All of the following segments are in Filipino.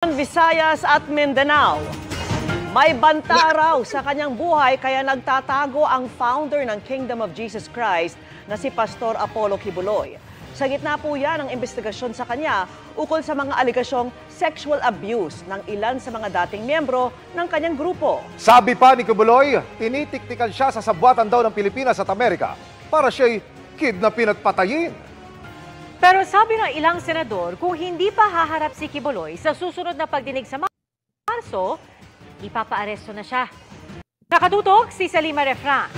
Visayas at Mindanao. May banta raw sa kanyang buhay kaya nagtatago ang founder ng Kingdom of Jesus Christ na si Pastor Apollo Kibuloy. Sa gitna po yan ang investigasyon sa kanya ukol sa mga aligasyong sexual abuse ng ilan sa mga dating miyembro ng kanyang grupo. Sabi pa ni Kibuloy, tinitiktikan siya sa sabwatan daw ng Pilipinas at Amerika para siya'y kidnapin at patayin. Pero sabi ng ilang senador, kung hindi pa haharap si Kibuloy sa susunod na pagdinig sa Marso, ipapaaresto na siya. Nakatutok si Salima Refran.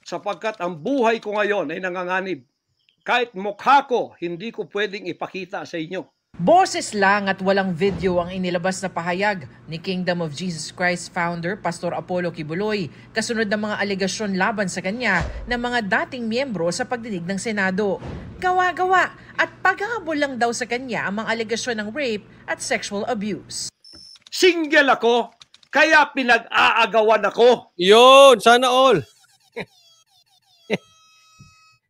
Sapagkat ang buhay ko ngayon ay nanganganib. Kahit mukha ko, hindi ko pwedeng ipakita sa inyo. Boses lang at walang video ang inilabas na pahayag ni Kingdom of Jesus Christ founder Pastor Apollo Kibuloy kasunod ng mga alegasyon laban sa kanya ng mga dating miyembro sa pagdinig ng Senado. Gawa-gawa at paghahabol lang daw sa kanya ang mga alegasyon ng rape at sexual abuse. Single ako, kaya pinag-aagawan ako. Yun, sana all.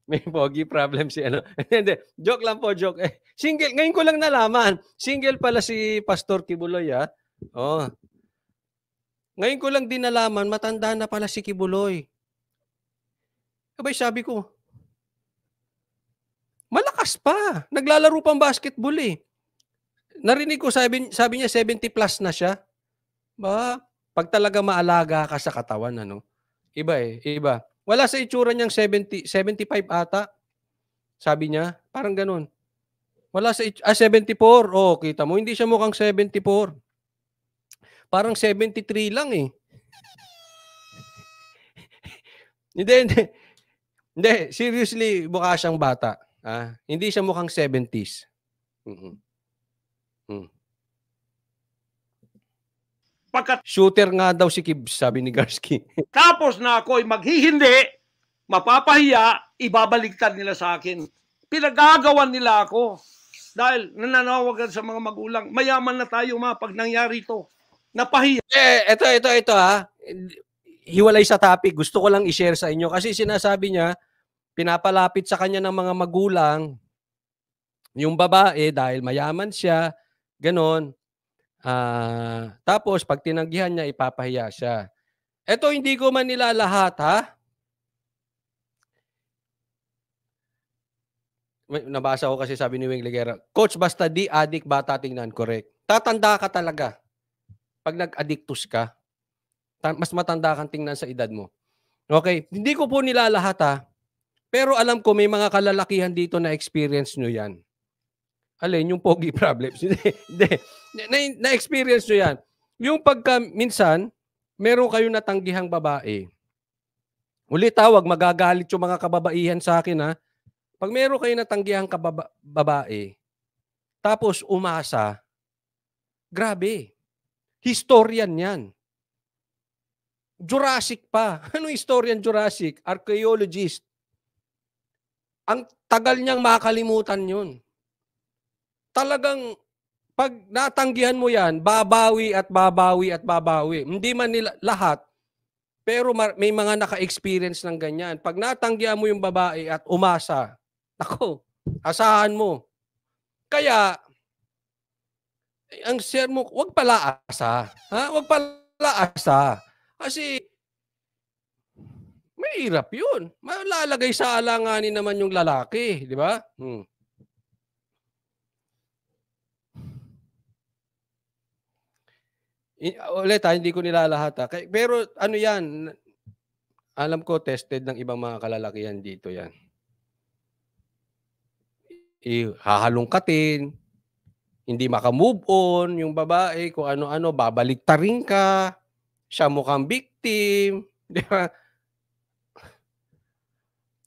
May pogi problem si ano. Hindi, joke lang po, joke. Single, ngayon ko lang nalaman. Single pala si Pastor Kibuloy, ha? Oh. Ngayon ko lang din nalaman, matanda na pala si Kibuloy. Abay, sabi ko, malakas pa. Naglalaro pang basketball eh. Narinig ko, sabi niya 70 plus na siya. Ba, pag talaga maalaga ka sa katawan, ano? Iba eh, iba. Wala sa itsura niyang 75 ata. Sabi niya, parang ganun. Wala sa 74. Oh, kita mo, hindi siya mukhang 74. Parang 73 lang eh. Hindi. Hindi, seriously, mukha siyang bata. Ah, hindi siya mukhang 70s. Pagkat Shooter nga daw si Kibs, sabi ni Garsky. tapos na ako'y maghihindi, mapapahiya, ibabaligtad nila sa akin. Pinagagawan nila ako. Dahil nananawagan sa mga magulang, mayaman na tayo pag nangyari ito. Napahiya. Ito ha. Hiwalay sa topic. Gusto ko lang i-share sa inyo. Kasi sinasabi niya, pinapalapit sa kanya ng mga magulang, yung babae, dahil mayaman siya, ganon. Tapos, pag tinanggihan niya, ipapahiya siya. Ito, hindi ko man nila lahat, ha? Nabasa ko kasi sabi ni Wing Ligera, Coach, basta di addict bata tingnan, correct. Tatanda ka talaga. Pag nag-addictus ka, mas matanda kang tingnan sa edad mo. Okay, hindi ko po nila lahat, ha? Pero alam ko may mga kalalakihan dito na experience nyo yan. Alin, yung pogi problems. Hindi. Na-experience nyo yan. Yung pagka minsan, meron kayo natanggihang babae. Ulit tawag, magagalit yung mga kababaihan sa akin, ha? Pag meron kayo natanggihang babae, tapos umasa, grabe. Historian yan. Jurassic pa. Anong historian Jurassic? Archaeologist. Ang tagal niyang makalimutan yun. Talagang pag natanggihan mo yan, babawi at babawi at babawi. Hindi man nila lahat, pero may mga naka-experience ng ganyan. Pag natanggihan mo yung babae at umasa, ako, asahan mo. Kaya, ang share mo, wag pala asa. Ha? Wag pala asa. Kasi, mahirap yun. Malalagay sa alanganin naman yung lalaki. Di ba? Ulit ha, hindi ko nilalahat ha. Pero ano yan, alam ko tested ng ibang mga kalalakihan dito yan. Hahalongkatin, hindi makamove on yung babae, kung ano-ano, babaliktarin ka, siya mukhang victim, di ba?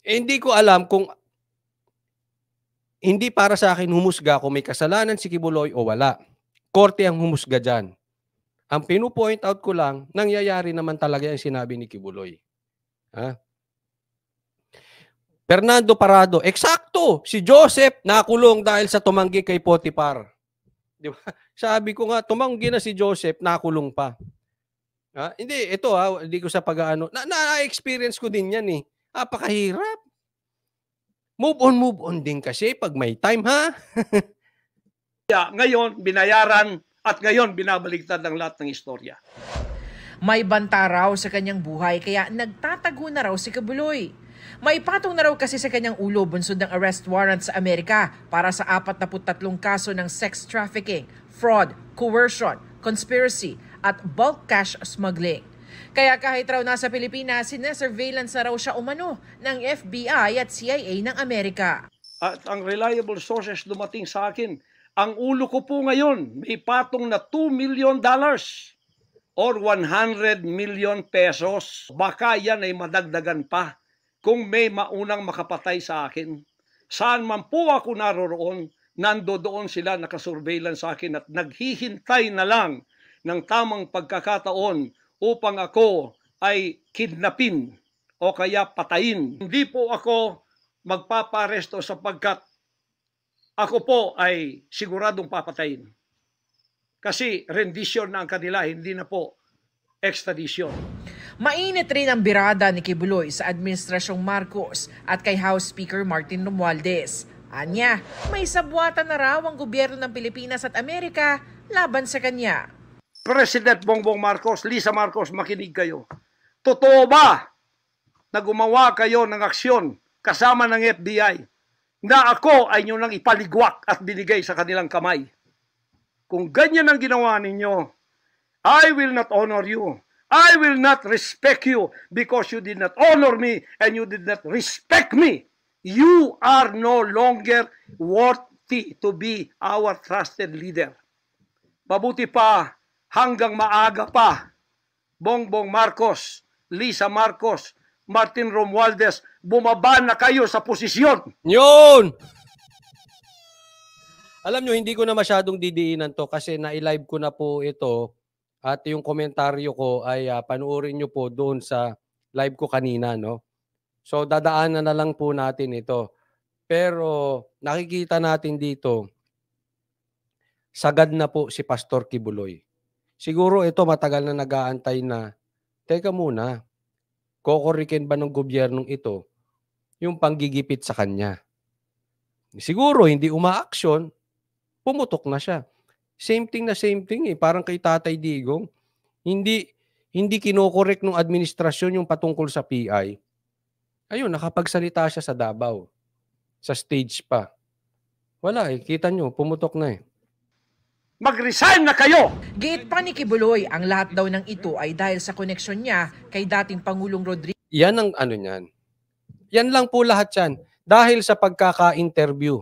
Hindi ko alam kung hindi para sa akin humusga kung may kasalanan si Kibuloy o wala. Korte ang humusga dyan. Ang pinu-point out ko lang, nangyayari naman talaga yung sinabi ni Kibuloy. Ha? Fernando Parado, eksakto, si Joseph nakulong dahil sa tumanggi kay Potiphar. Di ba? Sabi ko nga, tumanggi na si Joseph, nakulong pa. Ha? Hindi, ito ha, hindi ko sa pag-aano. Na-experience ko din yan eh. Napakahirap. Move on din kasi pag may time, ha? Ngayon, binayaran at ngayon binabaligtad ang lahat ng istorya. May banta raw sa kanyang buhay kaya nagtatago na raw si Kibuloy. May patong na raw kasi sa kanyang ulo bunsod ng arrest warrant sa Amerika para sa 43 kaso ng sex trafficking, fraud, coercion, conspiracy at bulk cash smuggling. Kaya kahit raw nasa Pilipinas, sinesurveillance na raw siya umano ng FBI at CIA ng Amerika. At ang reliable sources dumating sa akin, ang ulo ko po ngayon may patong na $2 million or 100 million pesos. Baka yan ay madagdagan pa kung may maunang makapatay sa akin. Saan man po ako naroroon, nandoon sila nakasurveillance sa akin at naghihintay na lang ng tamang pagkakataon upang ako ay kidnapin o kaya patayin. Hindi po ako magpaparesto sapagkat ako po ay siguradong papatayin. Kasi rendition na ang kanila, hindi na po extradition. Mainit rin ang birada ni Kibuloy sa Administrasyong Marcos at kay House Speaker Martin Romualdez. Anya, may sabwatan na raw ang gobyerno ng Pilipinas at Amerika laban sa kanya. President Bongbong Marcos, Lisa Marcos, makinig kayo. Totoo ba na gumawa kayo ng aksyon kasama ng FBI na ako ay nyo nang ipaligwak at binigay sa kanilang kamay? Kung ganyan ang ginawa ninyo, I will not honor you. I will not respect you because you did not honor me and you did not respect me. You are no longer worthy to be our trusted leader. Mabuti pa, hanggang maaga pa, Bongbong Marcos, Lisa Marcos, Martin Romualdez, bumaba na kayo sa posisyon. Yun! Alam nyo, hindi ko na masyadong didiinan to kasi na-live ko na po ito at yung komentaryo ko ay panuorin nyo po doon sa live ko kanina, no? So, dadaanan na lang po natin ito. Pero nakikita natin dito, sagad na po si Pastor Kibuloy. Siguro ito matagal na nag-aantay na, teka muna, kokorikin ba ng gobyernong ito yung panggigipit sa kanya? Siguro hindi uma-action, pumutok na siya. Same thing eh. Parang kay Tatay Digong. Hindi kinokorek ng administrasyon yung patungkol sa PI. Ayun, nakapagsalita siya sa Davao. Sa stage pa. Wala eh. Kita nyo, pumutok na eh. Mag-resign na kayo! Giit pa ni Kibuloy, ang lahat daw ng ito ay dahil sa koneksyon niya kay dating Pangulong Rodrigo. Yan ang ano niyan. Yan lang po lahat yan. Dahil sa pagkaka-interview.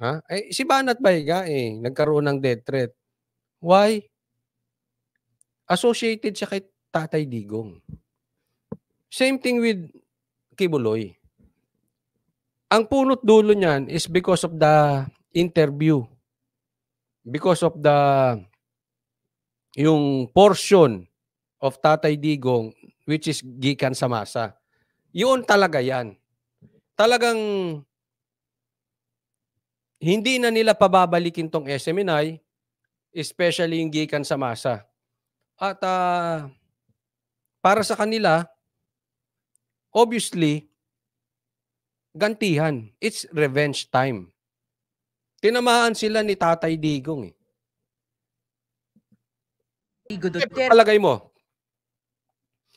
Ha? Eh, si Banat Bayga nagkaroon ng death threat. Why? Associated siya kay Tatay Digong. Same thing with Kibuloy. Ang punot dulo niyan is because of the interview. Because of yung portion of Tatay Digong which is gikan sa masa. Yun talaga yan. Talagang hindi na nila pababalikin tong SMNI, especially yung gikan sa masa. At para sa kanila, obviously, gantihan. It's revenge time. Tinamaan sila ni Tatay Digong eh. Pagpalagay mo.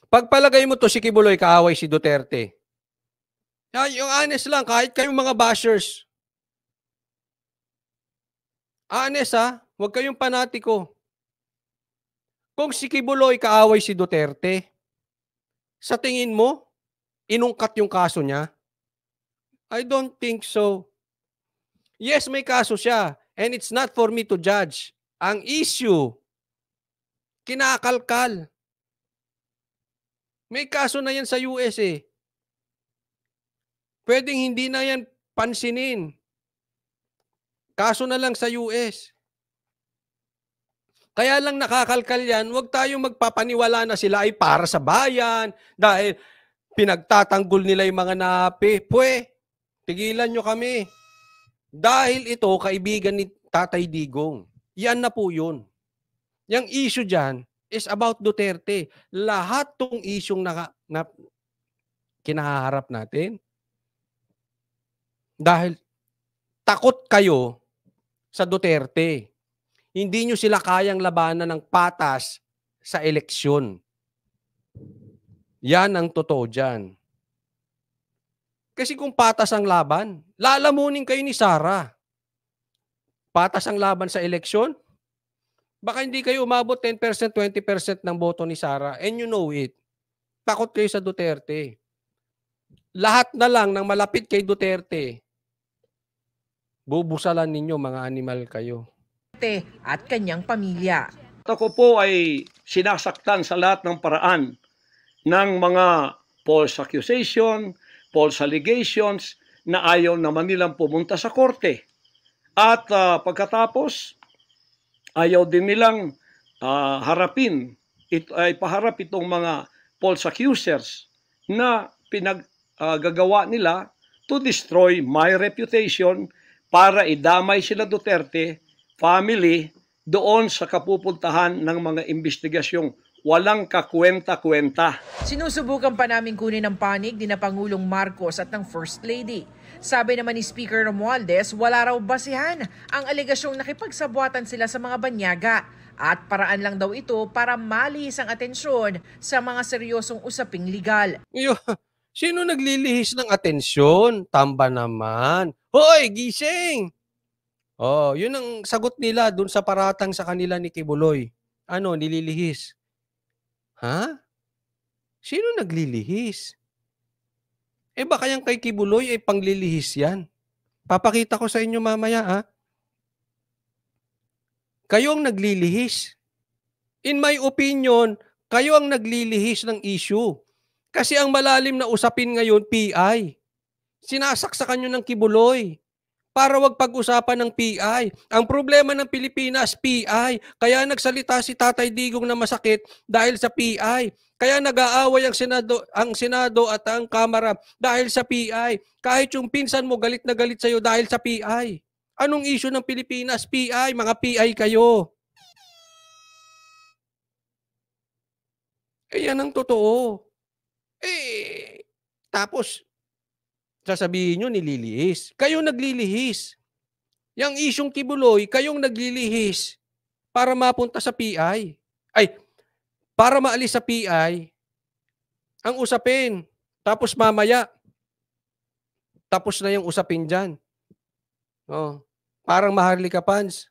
Pagpalagay mo to si Kibuloy, kaaway si Duterte. Yung honest lang, kahit kayong mga bashers. Honest ha, huwag kayong panatiko. Kung si Kibuloy kaaway si Duterte, sa tingin mo, inungkat yung kaso niya? I don't think so. Yes, may kaso siya. And it's not for me to judge. Ang issue, kinakalkal. May kaso na yan sa US eh. Pwedeng hindi na yan pansinin. Kaso na lang sa US. Kaya lang nakakalkal yan, huwag tayong magpapaniwala na sila ay para sa bayan dahil pinagtatanggol nila yung mga napi. Tigilan nyo kami. Dahil ito, kaibigan ni Tatay Digong. Yan na po yun. Yung issue dyan is about Duterte. Lahat tong isyong na kinaharap natin, Dahil takot kayo sa Duterte. Hindi nyo sila kayang labanan ng patas sa eleksyon. Yan ang totoo dyan. Kasi kung patas ang laban, lalamunin kayo ni Sara. Patas ang laban sa eleksyon, baka hindi kayo umabot 10%, 20% ng boto ni Sara. And you know it. Takot kayo sa Duterte. Lahat na lang ng malapit kay Duterte, bubusalan ninyo, mga animal kayo. At kanyang pamilya. Ako po ay sinasaktan sa lahat ng paraan ng mga false accusation, false allegations na ayaw naman nilang pumunta sa korte. At pagkatapos, ayaw din nilang ipaharap itong mga false accusers na gagawa nila to destroy my reputation para idamay sila Duterte family doon sa kapupuntahan ng mga investigasyong walang kakwenta-kwenta. Sinusubukan pa namin kunin ang panig ni na Pangulong Marcos at ng First Lady. Sabi naman ni Speaker Romualdez, wala raw basihan ang alegasyong nakipagsabuatan sila sa mga banyaga at paraan lang daw ito para malihis ang atensyon sa mga seryosong usaping legal. Sino naglilihis ng atensyon? Tamba naman. Hoy, gising! Oh, yun ang sagot nila dun sa paratang sa kanila ni Kibuloy. Ano, nililihis? Ha? Sino naglilihis? Baka yung kay Kibuloy ay panglilihis yan. Papakita ko sa inyo mamaya, ha? Kayo ang naglilihis. In my opinion, kayo ang naglilihis ng issue. Kasi ang malalim na usapin ngayon, PI. Sinasaksakan nyo ng Kibuloy para wag pag-usapan ng PI. Ang problema ng Pilipinas, PI. Kaya nagsalita si Tatay Digong na masakit dahil sa PI. Kaya nag-aaway ang Senado at ang Kamara dahil sa PI. Kahit yung pinsan mo galit na galit sa'yo dahil sa PI. Anong issue ng Pilipinas? PI. Mga PI kayo. Yan ang totoo. Tapos, sasabihin nyo, nililihis. Kayo naglilihis. Yang isyong Kibuloy, kayong naglilihis para mapunta sa PI. Para maalis sa PI, ang usapin. Tapos mamaya, tapos na yung usapin dyan. Parang Maharlika Pans.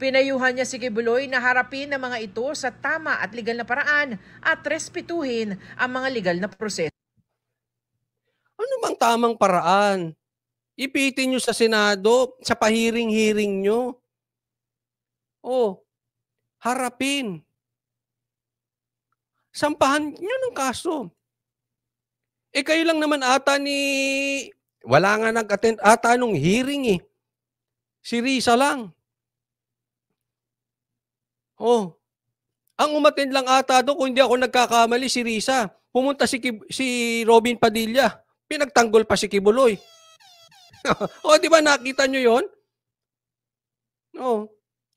Pinayuhan niya si Kibuloy na harapin ang mga ito sa tama at legal na paraan at respetuhin ang mga legal na proseso. Ano bang tamang paraan? Ipitin nyo sa Senado, sa pahiring-hiring nyo. Harapin. Sampahan nyo ng kaso. Kayo lang naman ata wala nga nag-attend ata nung hearing Si Risa lang. Ang umattend lang ata doon, kung hindi ako nagkakamali, si Risa. Pumunta si Robin Padilla. Pinagtanggol pa si Kibuloy. Di ba nakita nyo yon?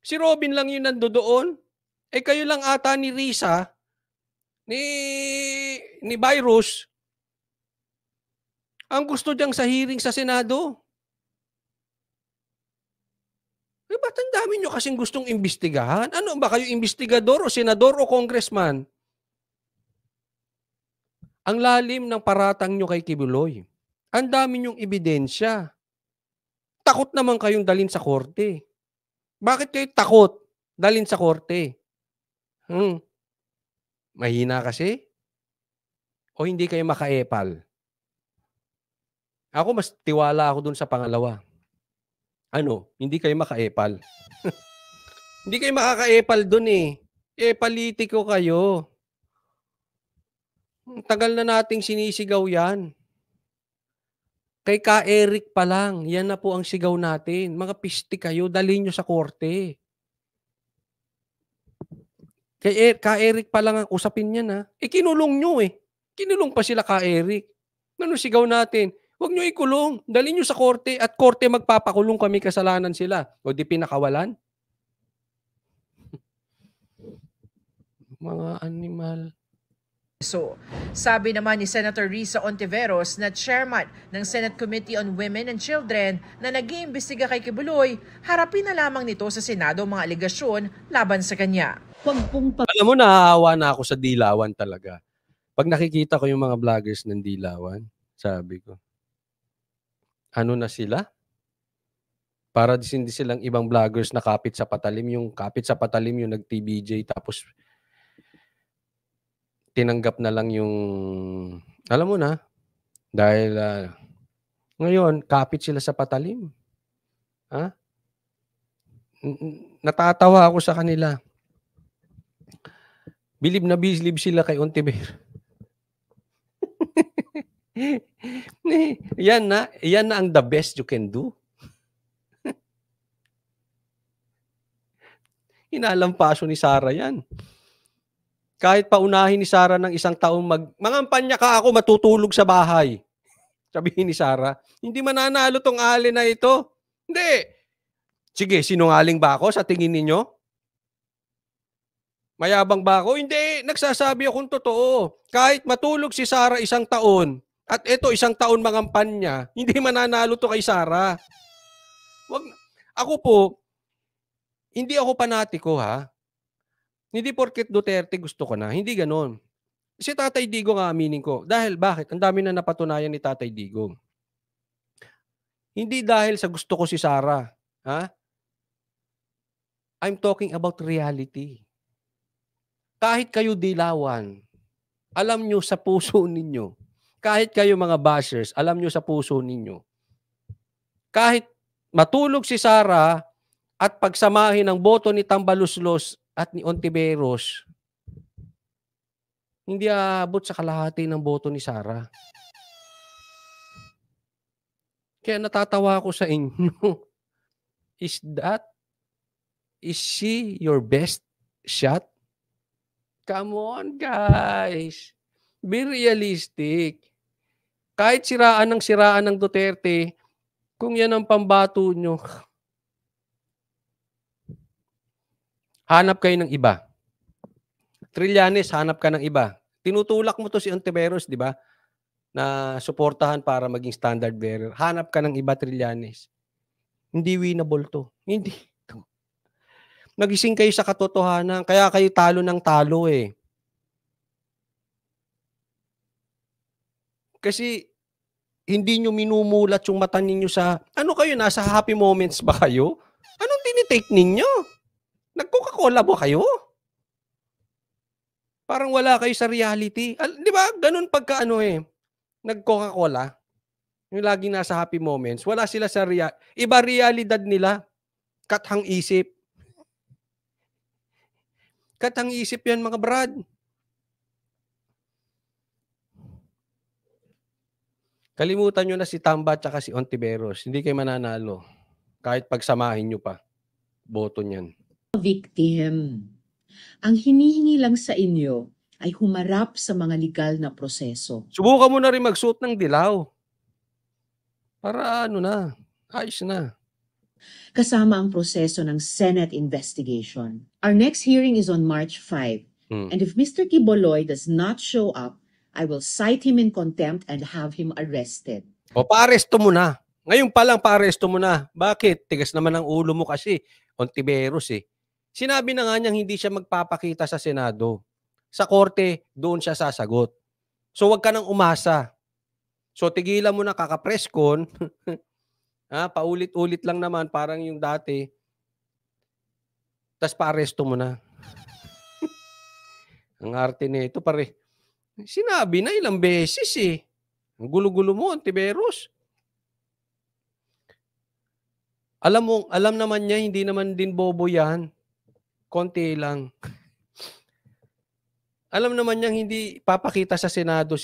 Si Robin lang yun nandoon. Kayo lang ata ni Risa, ni Virus, ang gusto diyang sa hearing sa Senado. Ba't ang dami nyo kasing gustong imbestigahan? Ano ba kayo, investigador o senador o congressman? Ang lalim ng paratang nyo kay Kibuloy. Ang dami nyong ebidensya. Takot naman kayong dalhin sa korte. Bakit kayo takot dalhin sa korte? Mahina kasi? O hindi kayo makaepal? Ako mas tiwala ako dun sa pangalawa. Hindi kayo makaepal. Hindi kayo makakaepal dun politiko kayo. Tagal na nating sinisigaw yan. Kay Ka Eric pa lang, yan na po ang sigaw natin. Mga pisti kayo, dalhin nyo sa korte. Kay Ka Eric pa lang ang usapin yan, kinulong nyo Kinulong pa sila Ka Eric. Ano sigaw natin? Huwag nyo ikulong. Dalhin nyo sa korte at korte magpapakulong kami, kasalanan sila. O di pinakawalan? Mga animal. So, sabi naman ni Senator Risa Ontiveros na chairman ng Senate Committee on Women and Children na nag-iimbestiga kay Kibuloy, harapin na lamang nito sa Senado ang mga aligasyon laban sa kanya. Alam mo, nahahawa na ako sa Dilawan talaga. Pag nakikita ko yung mga vloggers ng Dilawan, sabi ko, ano na sila? Para hindi silang ibang vloggers na kapit sa patalim. Yung kapit sa patalim yung nag-TBJ tapos tinanggap na lang yung, alam mo na, dahil ngayon, kapit sila sa patalim. Ha? Natatawa ako sa kanila. Bilib na bilib sila kay Ontiveros. Yan na ang the best you can do. Inalampaso ni Sara yan. Kahit paunahin ni Sara ng isang taong mangampanya ka ako, matutulog sa bahay. Sabihin ni Sara, hindi mananalo tong alin na ito. Hindi. Sige, sinungaling ba ako sa tingin ninyo? Mayabang ba ako? Hindi. Nagsasabi akong totoo. Kahit matulog si Sara isang taon, at ito isang taon mangampanya, hindi mananalo to kay Sara. Ako po, hindi ako panatiko ha. Hindi porket Duterte gusto ko na. Hindi ganon. Si Tatay Digong nga aminin ko. Dahil bakit? Ang dami na napatunayan ni Tatay Digong. Hindi dahil sa gusto ko si Sara. Ha? I'm talking about reality. Kahit kayo Dilawan, alam nyo sa puso ninyo. Kahit kayo mga bashers, alam nyo sa puso ninyo. Kahit matulog si Sara at pagsamahin ang boto ni Tambaluslos at ni Ontiveros, hindi aabot sa kalahati ng boto ni Sara. Kaya natatawa ako sa inyo. Is she your best shot? Come on, guys. Be realistic. Kahit siraan ng Duterte, kung yan ang pambato nyo, hanap kayo ng iba. Trillanes, hanap ka ng iba. Tinutulak mo to si Ontiveros, di ba? Na suportahan para maging standard bearer. Hanap ka ng iba, Trillanes. Hindi winnable to. Hindi. Nagising kayo sa katotohanan. Kaya kayo talo ng talo eh. Kasi hindi nyo minumulat yung mata ninyo sa, ano kayo, nasa happy moments ba kayo? Anong tinitake ninyo? Nag-Coca-Cola ba kayo? Parang wala kayo sa reality. Di ba? Ganun pagka nag-Coca-Cola, yung laging nasa happy moments, wala sila sa iba realidad nila. Kathang isip. Kathang isip yan mga brad. Kalimutan nyo na si Tamba at si Ontiveros. Hindi kayo mananalo. Kahit pagsamahin nyo pa. Boto niyan. Victim. Ang hinihingi lang sa inyo ay humarap sa mga legal na proseso. Subukan mo na rin magsuot ng dilaw. Para ayos na. Kasama ang proseso ng Senate investigation. Our next hearing is on March 5. And if Mr. Kibuloy does not show up, I will cite him in contempt and have him arrested. O paaresto mo na. Ngayon pa lang paaresto mo na. Bakit? Tigas naman ang ulo mo kasi. Ontiveros eh. Sinabi na nga niyang hindi siya magpapakita sa Senado. Sa korte, doon siya sasagot. So wag ka nang umasa. So tigilan mo na kaka-press con. Paulit-ulit lang naman parang yung dati. Tas paaresto mo na. Ang arte nito pare. Sinabi na ilang beses eh. Ang gulo-gulo mo, Ontiveros. Alam naman niya, hindi naman din bobo yan. Konti lang. Alam naman niya hindi papakita sa Senado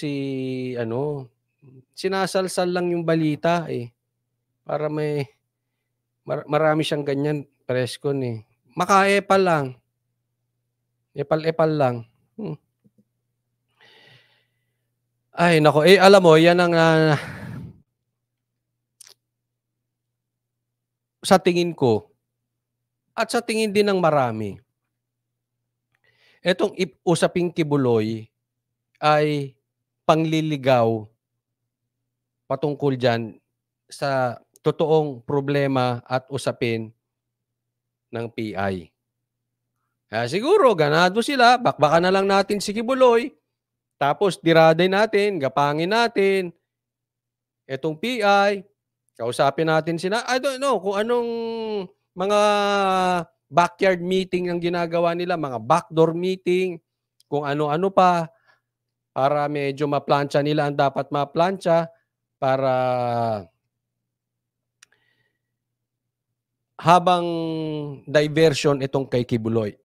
sinasalsal lang yung balita eh. Para marami siyang ganyan, preskon eh. Maka-epal lang. Epal-epal lang. Ay, nako. Alam mo, yan ang sa tingin ko at sa tingin din ng marami. Etong usaping Kibuloy ay pangliligaw patungkol dyan sa totoong problema at usapin ng PI. Kaya siguro, ganado sila, bakbakan na lang natin si Kibuloy, tapos diraday natin, gapangin natin, etong PI, kausapin natin sila. I don't know kung anong mga backyard meeting ang ginagawa nila, mga backdoor meeting, kung ano-ano pa, para medyo maplansya nila ang dapat maplansya, para habang diversion itong kay Kibuloy.